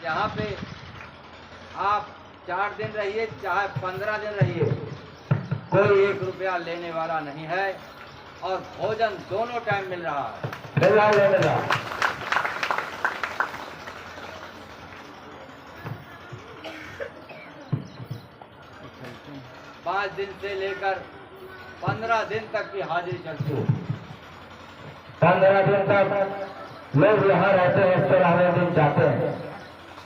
यहाँ पे आप 4 दिन रहिए चाहे 15 दिन रहिए, कोई 1 रुपया लेने वाला नहीं है और भोजन दोनों टाइम मिल रहा है। 5 दिन से लेकर 15 दिन तक की हाजिरी चलती है। 15 दिन तक लोग यहाँ रहते हैं, 14वें दिन जाते हैं।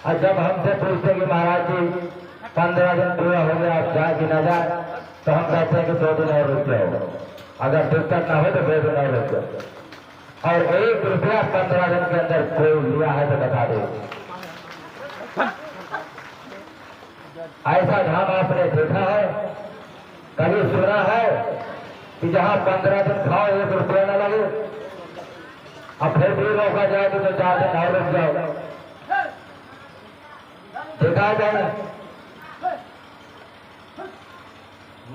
और जब हमसे पूछते कि महाराज जी 15 दिन पूरा हो गया, आप जाए कि ना जाए, तो हम कहते हैं कि 2 दिन और रुक जाओ, अगर दिक्कत ना हो तो 2 दिन और रुक जाओ। और 1 रुपया 15 दिन के अंदर कोई लिया है तो बता दो। ऐसा धाम आपने देखा है, कभी सुना है कि जहाँ 15 दिन खाओ 1 रुपया न लगे, अब फिर भी रोका जाए तो 4 दिन और रुक जाओ? देखा जाए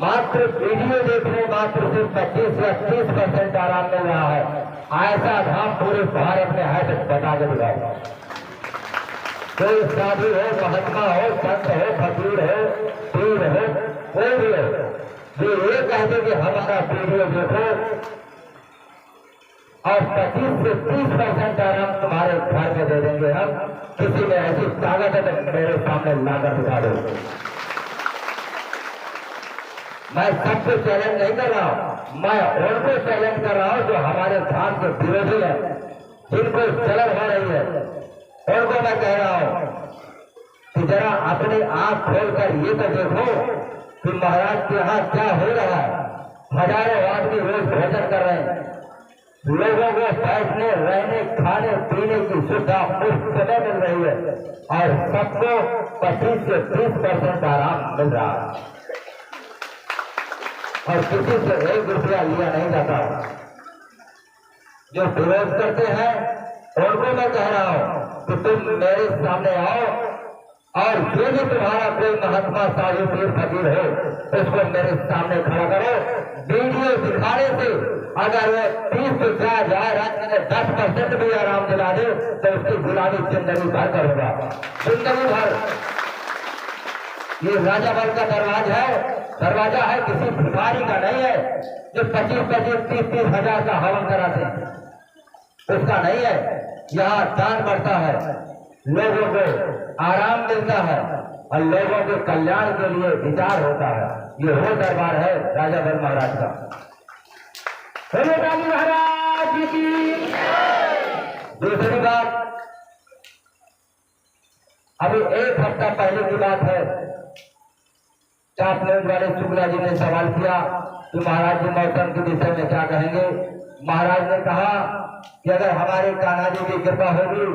मात्र वीडियो देखने मात्र सिर्फ 25 या 30% आराम मिल रहा है। ऐसा धाम पूरे भारत में है तो बता के दिखाओ। कोई साधु हो, महात्मा हो, संत हो, फकीर हो, पीर हो, कोई भी हो, जो ये कहते कि हमारा वीडियो देखो और 25 से 30% आराम तुम्हारे घर में दे देंगे हम, किसी में ऐसी ताकत है तो मेरे सामने लाकर दिखा दो। मैं सबसे चैलेंज नहीं कर रहा हूं, मैं उनको चैलेंज कर रहा हूं जो हमारे धाम के विरोधी है, जिनको जलन हो रही है। उनको मैं कह रहा हूं कि जरा अपनी आंख खोलकर ये तो देखो कि महाराज के यहाँ क्या हो रहा है। हजारों आदमी रोज भोजन कर रहे हैं, लोगों को बैठने, रहने, खाने पीने की सुविधा मुफ्त में मिल रही है और सबको 25 से 30% आराम मिल रहा है और किसी से 1 रुपया लिया नहीं जाता। जो विरोध करते हैं उनको मैं कह रहा हूं कि तुम मेरे सामने आओ और जो भी तुम्हारा कोई महात्मा, साधु, पीर, फकीर हो उसको मेरे सामने खड़ा करो। वीडियो दिखाने से अगर वो 30 से जाए रात में 10% भी आराम दिला दे तो उसकी गुलामी जिंदगी भर करूंगा, जिंदगी भर। ये राजा बल का दरवाजा है, किसी भिखारी का नहीं है जो 25-25, 30-30 हजार का हवन कराते हैं, उसका नहीं है। यहाँ दान बढ़ता है, लोगों को आराम मिलता है और लोगों के कल्याण के लिए विचार होता है। ये वो दरबार है राजा बल महाराज का। महाराज की दूसरी बात, अभी 1 हफ्ता पहले की बात है, चाप न्यूज वाले शुक्ला जी ने सवाल किया कि महाराज जी मौसम के विषय में क्या कहेंगे। महाराज ने कहा कि अगर हमारे कान्हा जी की कृपा होगी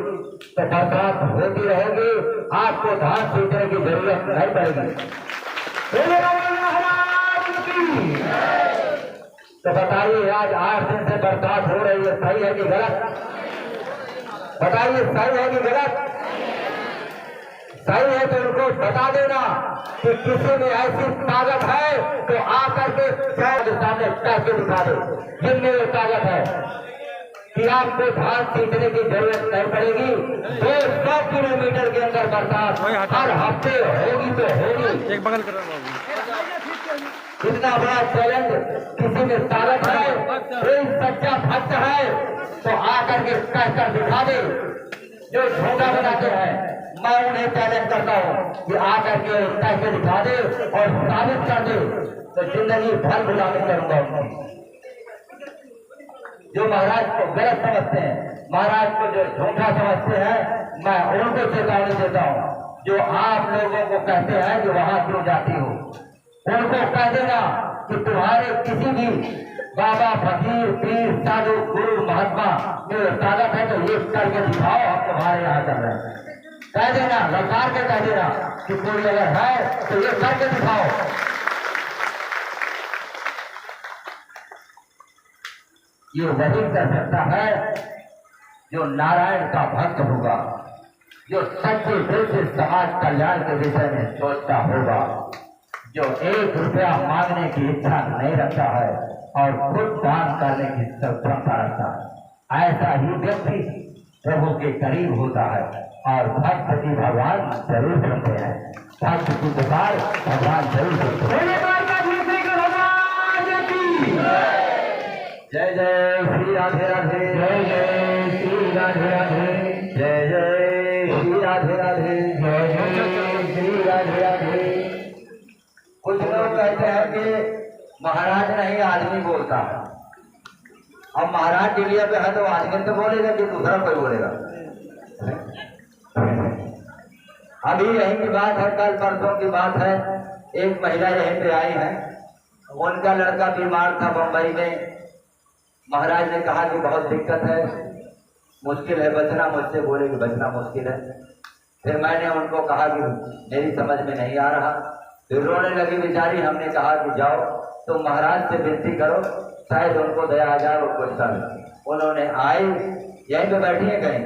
तो बरसात होती रहेगी, आपको धान सींचने की जरूरत नहीं पड़ेगी। तो बताइए आज 8 दिन से बरसात हो रही है, सही है कि गलत? बताइए सही है कि गलत? सही है तो उनको बता देना कि किसी में ऐसी ताकत है तो आकर के सामने कैसे दिखा दे जिनमें वो ताकत है कि आपको धान सींचने की जरूरत नहीं पड़ेगी। 200 किलोमीटर के अंदर बरसात हर हफ्ते होगी तो होगी। एक बगल कर रहा हूँ। इतना बड़ा चैलेंज किसी में ताकत है, कोई सच्चा भक्त है तो आकर के कहकर दिखा दे। जो झूठा बनाते हैं मैं उन्हें चैलेंज करता हूँ कि आकर के कैसे दिखा दे और साबित कर दे तो जिंदगी भर गुलामी करूंगा उनकी। जो महाराज को गलत समझते हैं, महाराज को जो झूठा समझते हैं, मैं उनको चेतावनी देता हूँ। जो आप लोगों को कहते हैं कि वहां क्यों जाती हो, उनको कह देना कि तुम्हारे किसी भी बाबा, फकीर, पीर, साधु, गुरु, महात्मा में ताकत है तो ये करके दिखाओ, हम तुम्हारे यहाँ कर रहे हैं। कह देना, ललकार के कह देना कि कोई अगर है तो ये करके दिखाओ। ये वही कर सकता है जो नारायण का भक्त होगा, जो सच्चे दिल से समाज कल्याण के विषय में सोचता होगा, जो 1 रुपया मांगने की इच्छा नहीं रखता है और खुद दान करने की क्षमता रखता है। ऐसा ही व्यक्ति प्रभु के करीब होता है। और भक्त की भगवान जरूर सुनते हैं। भक्त की पुकार भगवान जरूर सुनते हैं। जय जय श्री राधे राधे, जय जय श्री राधे राधे, जय जय श्री राधे राधे, जय जय श्री राधे राधे। कुछ लोग कहते हैं कि महाराज नहीं आदमी बोलता है। अब महाराज टीलिया पे है तो आदमी तो बोलेगा कि दूसरा कोई बोलेगा। अभी यही की बात है, कल परसों की बात है, एक महिला यहीं पे आई है, उनका लड़का बीमार था बम्बई में। महाराज ने कहा कि बहुत दिक्कत है, मुश्किल है बचना, मुझसे बोले कि बचना मुश्किल है। फिर मैंने उनको कहा कि मेरी समझ में नहीं आ रहा। फिर रोने लगी बेचारी। हमने कहा कि जाओ तुम महाराज से विनती करो, शायद उनको दया आ जाए और कुछ कर। उन्होंने आए, यहीं पे बैठी है कहीं,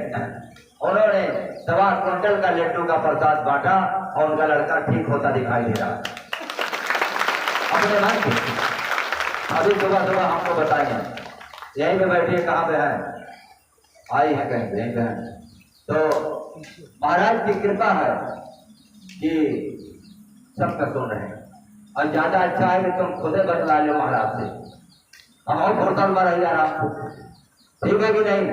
उन्होंने 1.25 क्विंटल का लड्डू का प्रसाद बांटा और उनका लड़का ठीक होता दिखाई दे रहा। अपने मन की अभी सुबह सुबह हमको बताइए, यहीं पे बैठी है, कहाँ पे है, आई है कहीं पे, यहीं पे है। तो महाराज की कृपा है कि सबका सुन रहे हैं। और ज्यादा अच्छा है कि तुम खुदे बतला लो महाराज से, हम और फुर्सत में रह आराम से, ठीक है कि नहीं?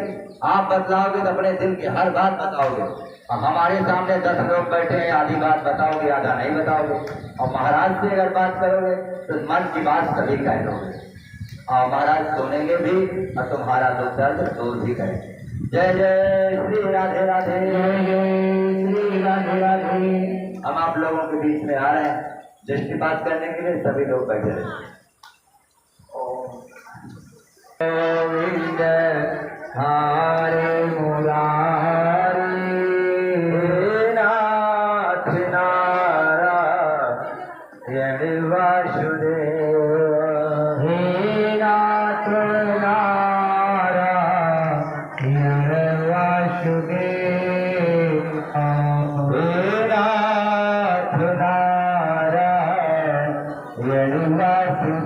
आप बतलाओगे तो अपने दिल की हर बात बताओगे। और हमारे सामने 10 लोग बैठे हैं, आधी बात बताओगे, आधा नहीं बताओगे। और महाराज से अगर बात करोगे तो मन की बात सभी कह लोगे और महाराज सुनेंगे भी और तुम्हारा दुख दर्द दूर भी करेंगे। जय जय श्री राधे राधे, जय जय श्री राधे राधे। हम आप लोगों के बीच में आ रहे हैं दृष्टिपात करने के लिए, सभी लोग बैठे रहे। गोविंद हरे मुरारी, नाथ नारायण वासुदेव, हे नाथ नारायण वासुदेव, हे नाथ नारायण वासुदेव,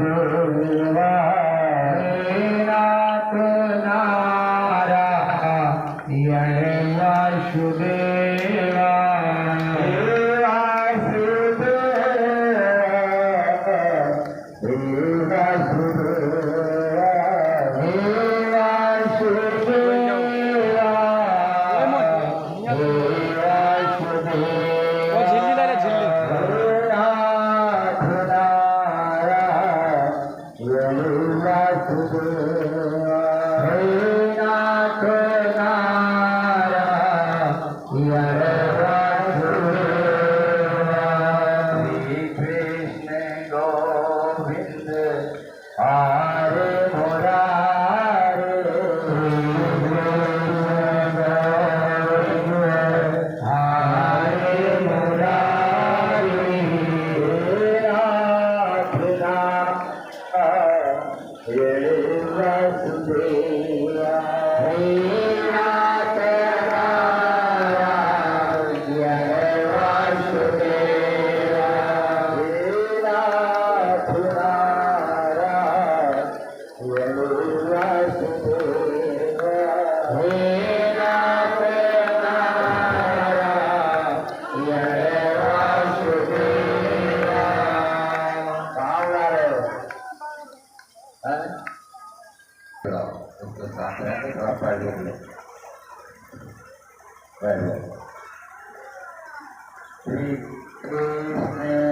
श्री कृष्ण